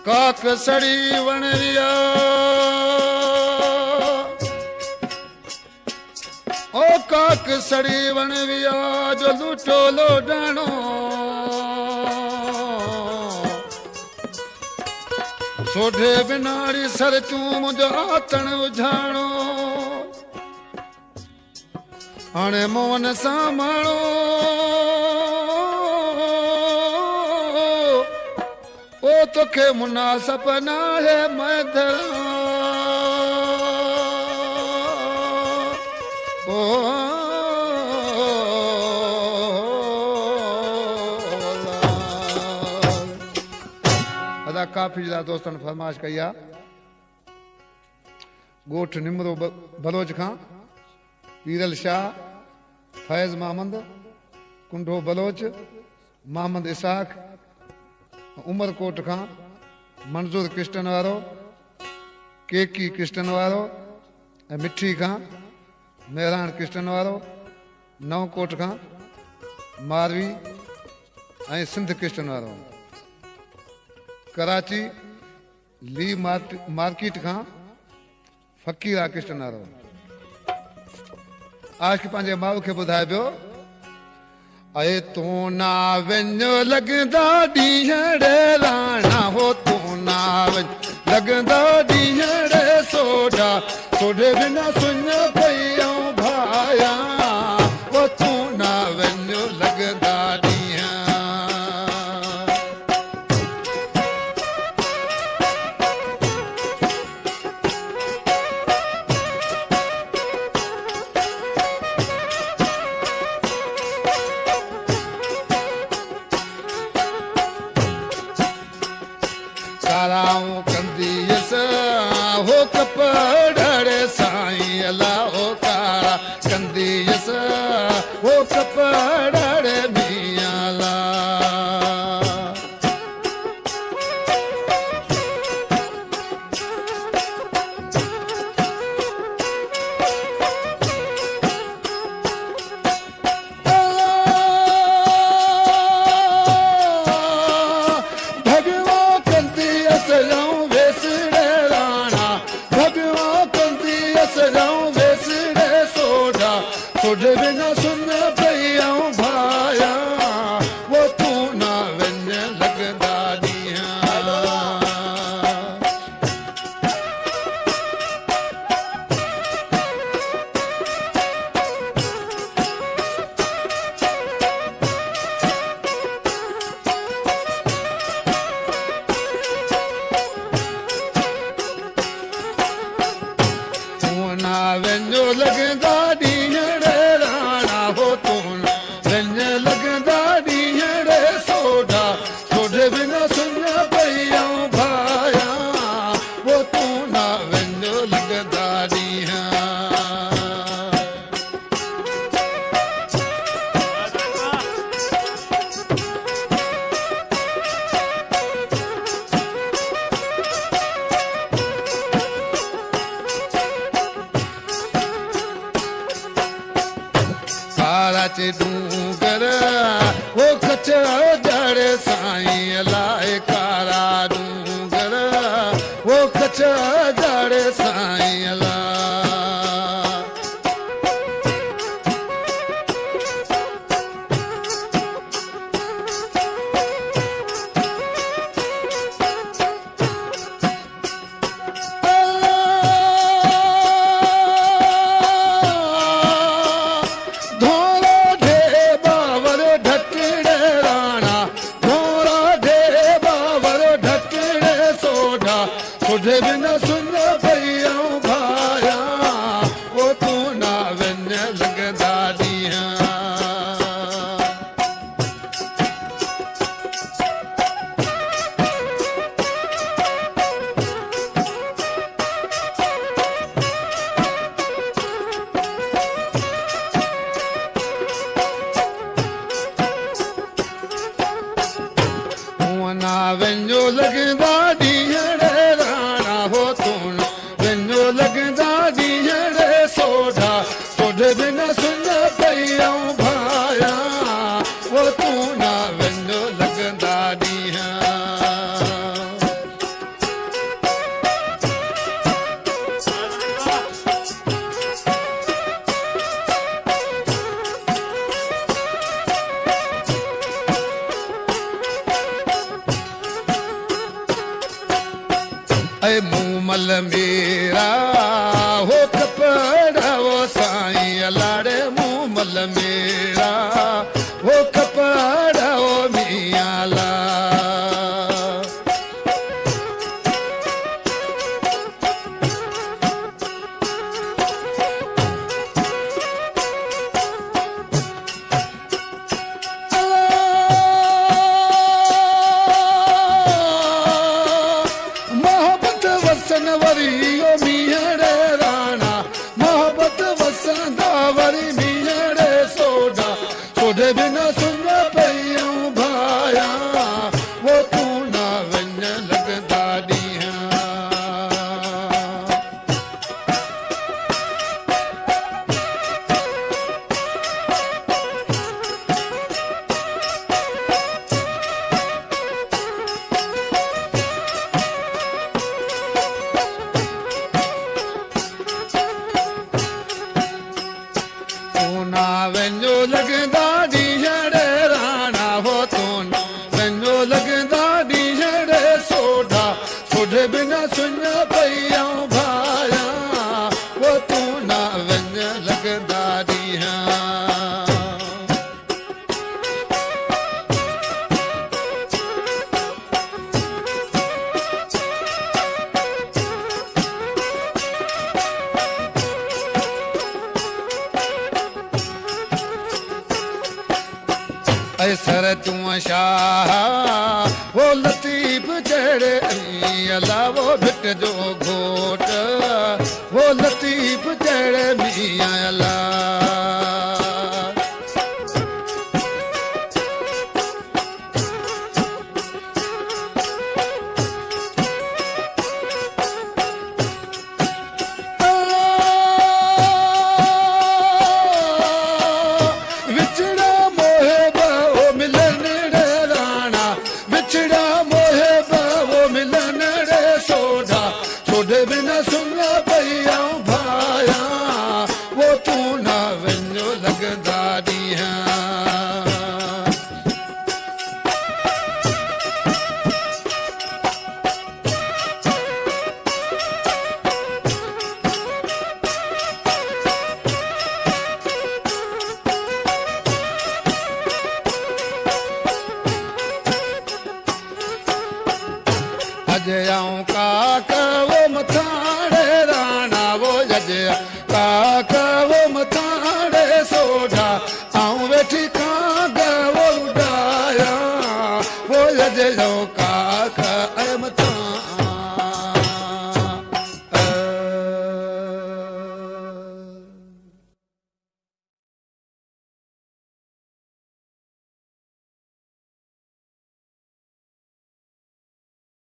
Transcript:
काक सड़ी वणरिया ओ काक सड़ी वणविया जो लूटो लोडाणो सोढे बिनाड़ी सर चूम जो आतण उझाणो हाणे मोहन सामाणो ओ तोखे मुनासिब न आहे मैदरा अदा काफ़ी जा दोस्तन फरमाइश कई आहे ॻोठ निमरो बलोच खां पीरल शाह फैज़ महमद कुंडो बलोच मोहम्मद इसाक उमरकोट खां मंज़ूर कृष्णन वारो केकी कृष्णन वारो ऐं मिठी खां मेहरान कृष्णन वारो नवकोट खां मारवी ऐं सिंध कृष्णन वारो कराची ली मार्केट खां फ़कीरा कृष्णन वारो आशिक़ पंहिंजे माउ खे ॿुधाए पियो अए तूं ना वञो लॻंदा ॾींहं राणा हो तूं ना वञ लॻंदा ॾींहं सोढा सोढे बिना सुञ पई ऐं भाया हो तूं ना वञो लॻंदा काराऊं कंदीअस हो कपड़े साईं अला हो कारा कंदीअस हो कपड़े मियाला सोढे बिना सुन पई ऐं भाया वो तूं ना वञ लॻंदा तूं ना वञो लॻंदा डूंगर वो कच्छ जड़ साईं लाए कारा डूंगर वो कच्छ जड़ साईं ला सोढे बिना सुन पई ऐं भाया वो तूं ना वञ लॻंदा तूं ना वञो लॻंदा सोढे बिना सुन पई ऐं भाया वो तूं ना वञो लॻंदा ऐ मूमल मेरा हो कपड़ा वो साईं लाड़े मूमल मेरा वो कपड़ा वो मियां ला वरी ओ मीहड़े राणा मोहब्बत वसंदा वरी मीहड़े सोडा सोडे बिना सुन पयूं भाया वो तू ना वञ लगदा ॾींहं ना वञो लगदा ॾींहड़े राणा हो तू वञो लगदा ॾींहड़े सोडा सोडे बिना सुन पयूं भाया वो तू ना वञ लगदा ॾींहं सर तू शाह वो लतीफ चढ़े अला वो भिट जो घोट वो लतीफ चढ़े मियां अला